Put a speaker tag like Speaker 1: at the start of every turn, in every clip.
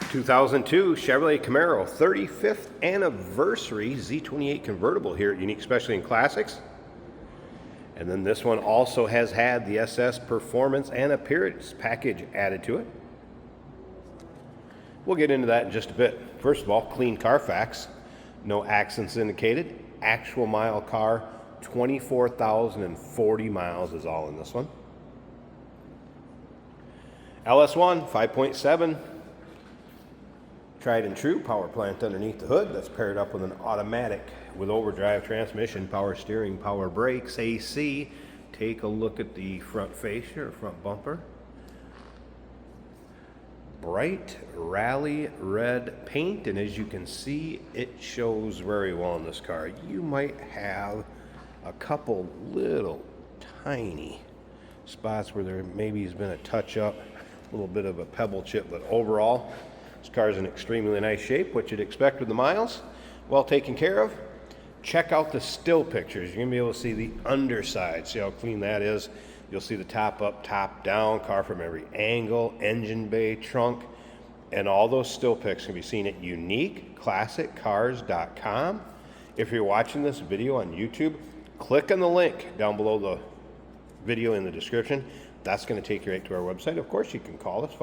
Speaker 1: 2002 Chevrolet Camaro 35th anniversary Z28 convertible here at Unique Specialty and Classics. And then this one also has had the SS Performance and Appearance package added to it. We'll get into that in just a bit. First of all, clean Carfax, no accidents indicated. Actual mile car, 24,040 miles is all in this one. LS1 5.7. Tried and true power plant underneath the hood that's paired up with an automatic with overdrive transmission, power steering, power brakes, AC. Take a look at the front fascia or front bumper. Bright rally red paint, and as you can see, it shows very well in this car. You might have a couple little tiny spots where there maybe has been a touch up, a little bit of a pebble chip, but overall this car is in extremely nice shape, what you'd expect with the miles. Well taken care of. Check out the still pictures. You're going to be able to see the underside. See how clean that is. You'll see the top up, top down, car from every angle, engine bay, trunk, and all those still pics can be seen at uniqueclassiccars.com. If you're watching this video on YouTube, click on the link down below the video in the description. That's going to take you right to our website. Of course, you can call us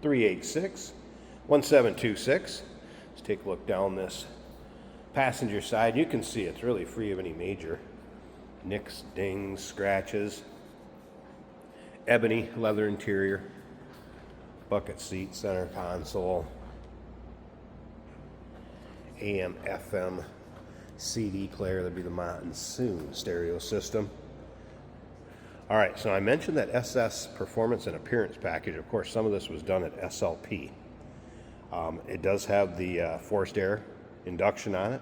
Speaker 1: 507-386-1726. Let's take a look down this passenger side. You can see it's really free of any major nicks, dings, scratches. Ebony leather interior, bucket seat, center console, AM, FM, CD player. That'd be the Monsoon stereo system. All right, so I mentioned that SS Performance and Appearance package. Of course, some of this was done at SLP. It does have the forced air induction on it,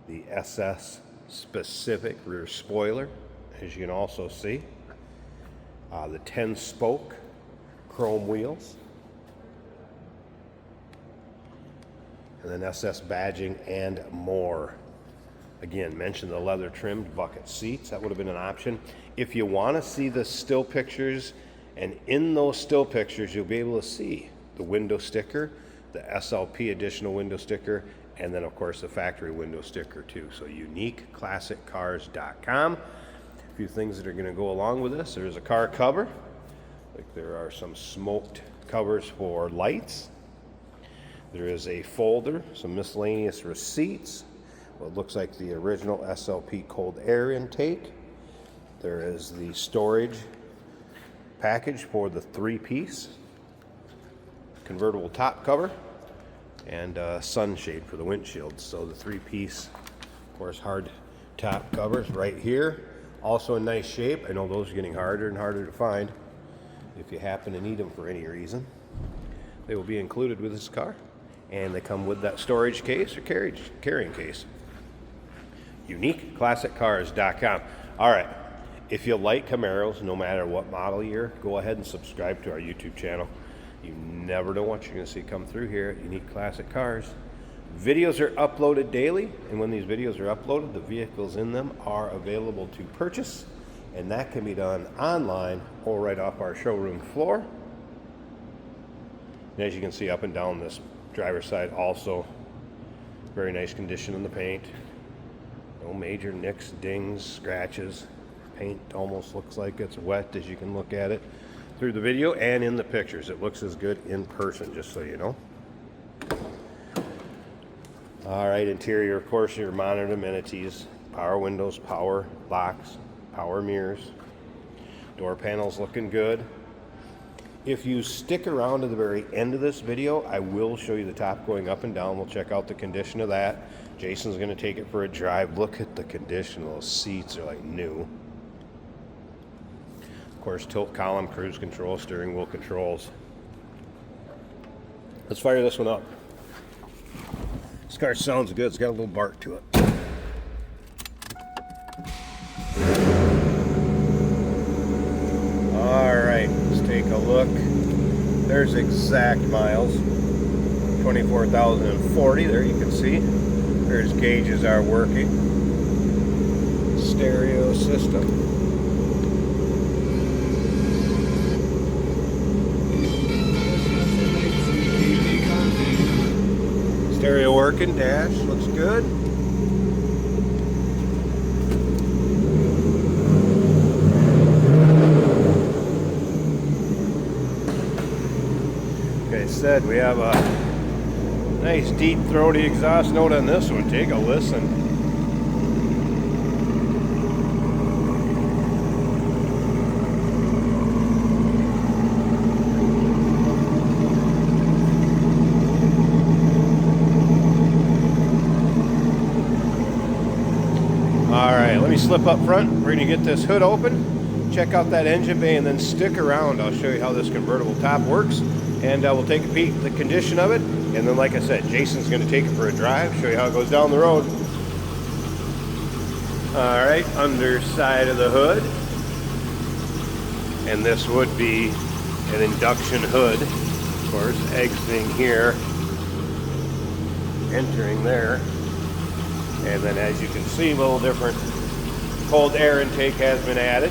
Speaker 1: the SS specific rear spoiler, as you can also see, the 10-spoke chrome wheels, and then SS badging and more. Again, mentioned the leather trimmed bucket seats. That would have been an option. If you want to see the still pictures, and in those still pictures you'll be able to see the window sticker, the SLP additional window sticker, and then of course the factory window sticker too. So uniqueclassiccars.com. A few things that are going to go along with this. There's a car cover. Like there are some smoked covers for lights. There is a folder, some miscellaneous receipts. What looks like the original SLP cold air intake. There is the storage package for the 3-piece convertible top cover and sunshade for the windshield. So the 3-piece, of course, hard top covers right here. Also in nice shape. I know those are getting harder and harder to find. If you happen to need them for any reason, they will be included with this car. And they come with that storage case or carrying case. uniqueclassiccars.com. All right, if you like Camaros, no matter what model year, go ahead and subscribe to our YouTube channel. You never know what you're going to see come through here at Unique Classic Cars. Videos are uploaded daily, and when these videos are uploaded, the vehicles in them are available to purchase, and that can be done online or right off our showroom floor. And as you can see up and down this driver's side, also very nice condition in the paint. No major nicks, dings, scratches. Paint almost looks like it's wet as you can look at it through the video and in the pictures. It looks as good in person, just so you know. All right, interior, of course, your monitored amenities, power windows, power locks, power mirrors. Door panels looking good. If you stick around to the very end of this video, I will show you the top going up and down. We'll check out the condition of that. Jason's going to take it for a drive. Look at the condition. Those seats are like new. Of course, tilt column, cruise control, steering wheel controls. Let's fire this one up. This car sounds good. It's got a little bark to it. All right, let's take a look. There's exact miles. 24,040. There you can see. There's gauges are working. Stereo system. working. Dash looks good. Like I said, we have a nice deep throaty exhaust note on this one. Take a listen. Alright, let me slip up front. We're going to get this hood open, check out that engine bay, and then stick around. I'll show you how this convertible top works, and we'll take a peek at the condition of it. And then, like I said, Jason's going to take it for a drive, show you how it goes down the road. Alright, underside of the hood. And this would be an induction hood. Of course, exiting here, entering there. And then, as you can see, a little different cold air intake has been added.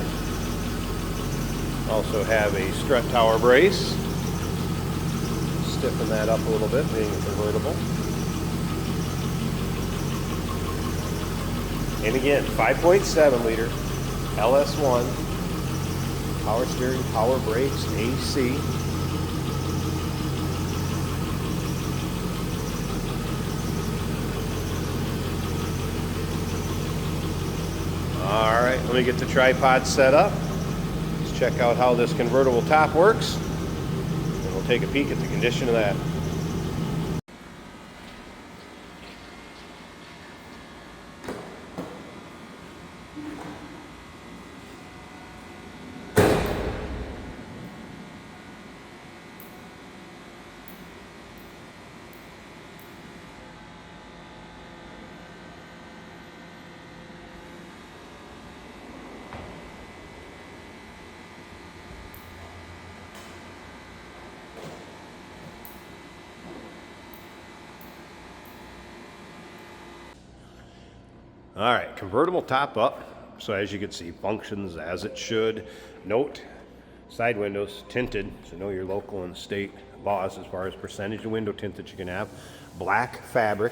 Speaker 1: Also have a strut tower brace. Stiffen that up a little bit, being convertible. And again, 5.7 liter LS1, power steering, power brakes, AC. Alright, let me get the tripod set up. Let's check out how this convertible top works. And we'll take a peek at the condition of that. All right, convertible top up. So as you can see, functions as it should. Note, side windows tinted, so know your local and state laws as far as percentage of window tint that you can have. Black fabric,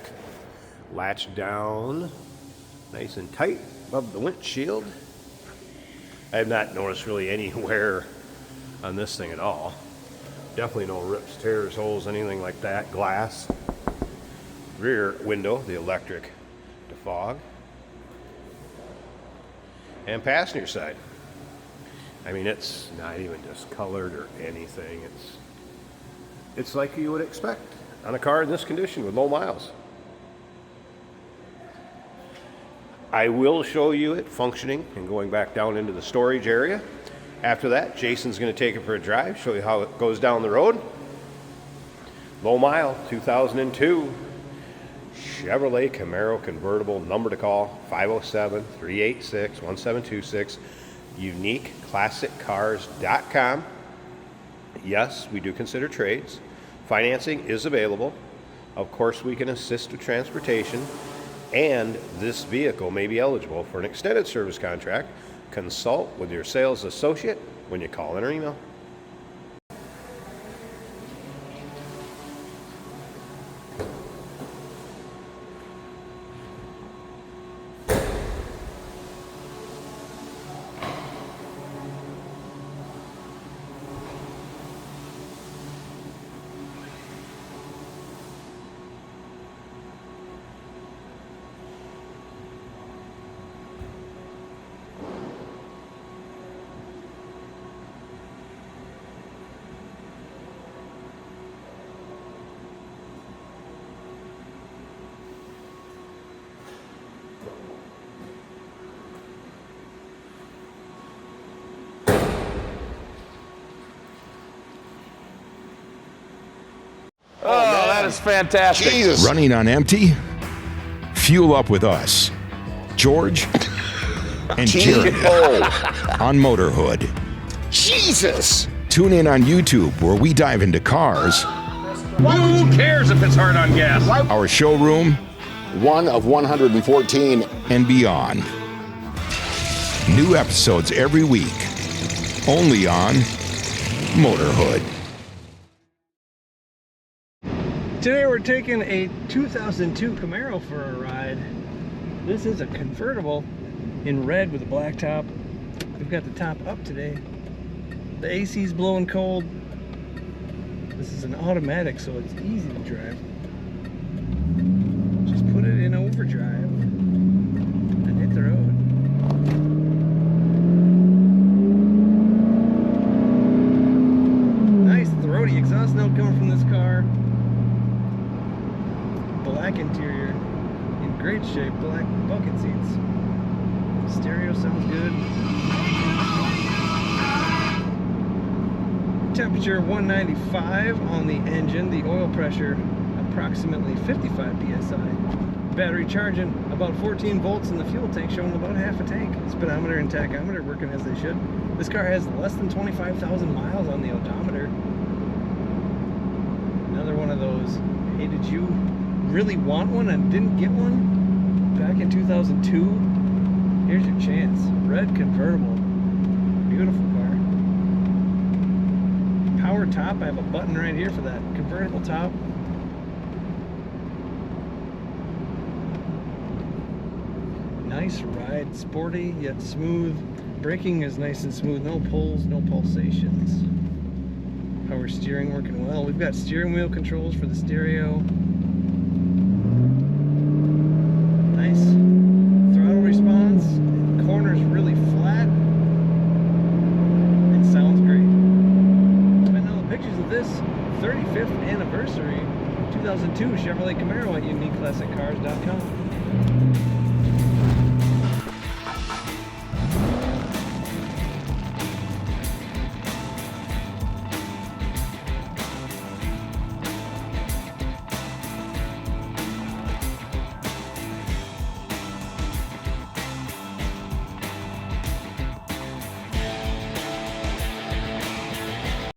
Speaker 1: latch down, nice and tight above the windshield. I have not noticed really any wear on this thing at all. Definitely no rips, tears, holes, anything like that. Glass. Rear window, the electric defog. And passenger side. I mean, it's not even discolored or anything. It's like you would expect on a car in this condition with low miles. I will show you it functioning and going back down into the storage area. After that, Jason's going to take it for a drive, show you how it goes down the road. Low mile, 2002. Chevrolet Camaro convertible. Number to call, 507-386-1726. UniqueClassicCars.com. Yes, we do consider trades. Financing is available. Of course, we can assist with transportation. And this vehicle may be eligible for an extended service contract. Consult with your sales associate when you call in or email.
Speaker 2: Oh, that is fantastic.
Speaker 3: Jesus. Running on empty? Fuel up with us, George and Jerry on Motorhood.
Speaker 2: Jesus.
Speaker 3: Tune in on YouTube where we dive into cars.
Speaker 2: Who cares if it's hard on gas?
Speaker 3: Our showroom.
Speaker 2: One of 114.
Speaker 3: And beyond. New episodes every week. Only on Motorhood.
Speaker 4: Today we're taking a 2002 Camaro for a ride. This is a convertible in red with a black top. We've got the top up today. The AC's blowing cold. This is an automatic, so it's easy to drive. Just put it in overdrive and hit the road. Nice throaty exhaust note coming from this car. Black interior, in great shape, black bucket seats. Stereo sounds good. Temperature 195 on the engine, the oil pressure approximately 55 psi. Battery charging about 14 volts in the fuel tank, showing about half a tank. Speedometer and tachometer working as they should. This car has less than 25,000 miles on the odometer. Another one of those, hey, did you really want one and didn't get one back in 2002? Here's your chance. Red convertible. Beautiful car. Power top. I have a button right here for that convertible top. Nice ride. Sporty yet smooth. Braking is nice and smooth. No pulls, no pulsations. Power steering working well. We've got steering wheel controls for the stereo. Nice throttle response. Corners really flat. It sounds great. Find all the pictures of this 35th anniversary 2002 Chevrolet Camaro at uniqueclassiccars.com.